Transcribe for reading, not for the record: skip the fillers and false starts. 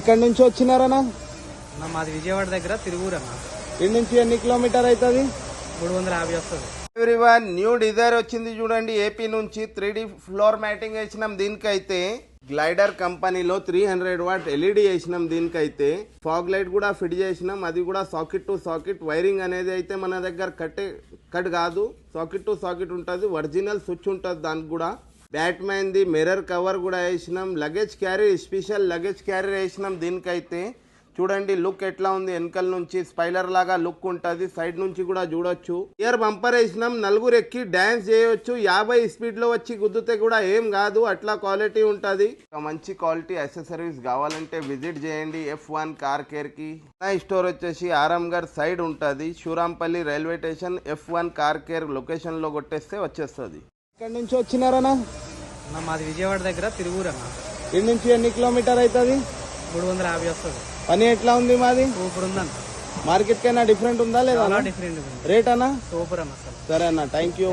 ఇక్కడ నుంచి వచ్చినారనా? అన్న మాది విజయవాడ దగ్గర తిరువూరు అన్న. ఇక్కడ నుంచి ఎన్ని కిలోమీటర్ అవుతుంది? 350 వస్తుంది. ఎవ్రీవన్, న్యూ డిజైర్ వచ్చింది చూడండి. ఏపీ నుంచి 3D ఫ్లోర్ మ్యాటింగ్ వేసినాం. దీనికైతే గ్లైడర్ కంపెనీలో 300 వాట్ ఎల్ఈడి వేసినాం. దీనికైతే ఫాగ్ లైట్ కూడా ఫిట్ చేసినాం. అది కూడా సాకెట్ టు సాకెట్ వైరింగ్ అనేది అయితే మన దగ్గర కట్ కాదు, సాకెట్ టు సాకెట్ ఉంటుంది. ఒరిజినల్ స్విచ్ ఉంటుంది దానికి కూడా. బ్యాట్మ్యాన్ ది మిర్రర్ కవర్ కూడా వేసినాం. Luggage carry, special luggage carry వేసినాం. దీనికైతే చూడండి లుక్ ఎట్లా ఉంది. వెనకల నుంచి స్పైలర్ లాగా లుక్ ఉంటుంది. సైడ్ నుంచి కూడా చూడొచ్చు. ఇయర్ బంపర్ వేసినాం. నలుగురు ఎక్కి డాన్స్ చేయొచ్చు. 50 స్పీడ్ లో వచ్చి గుద్దుతే కూడా ఏం కాదు, అట్లా క్వాలిటీ ఉంటుంది. మంచి క్వాలిటీ యాక్సెసరీస్ కావాలంటే విజిట్ చేయండి F1 కార్ కేర్ కి. స్టోర్ వచ్చేసి ఆరాంఘర్ సైడ్ ఉంటుంది. Shurampalli railway station F1 car care location లో కొట్టేస్తే వచ్చేస్తుంది. ఇక్కడ నుంచి వచ్చినారనా? అన్న మాది విజయవాడ దగ్గర తిరువూరు అన్న. ఇక్కడ నుంచి ఎన్ని కిలోమీటర్ అవుతుంది? 350 వస్తుంది. పని ఎట్లా ఉంది మాది? సూపర్ ఉందన్న. మార్కెట్ కైనా డిఫరెంట్ ఉందా లేదా? డిఫరెంట్ ఉంది. రేట్ అన్నా? సూపర్ అన్న అసలు. సరే అన్న, థ్యాంక్ యూ.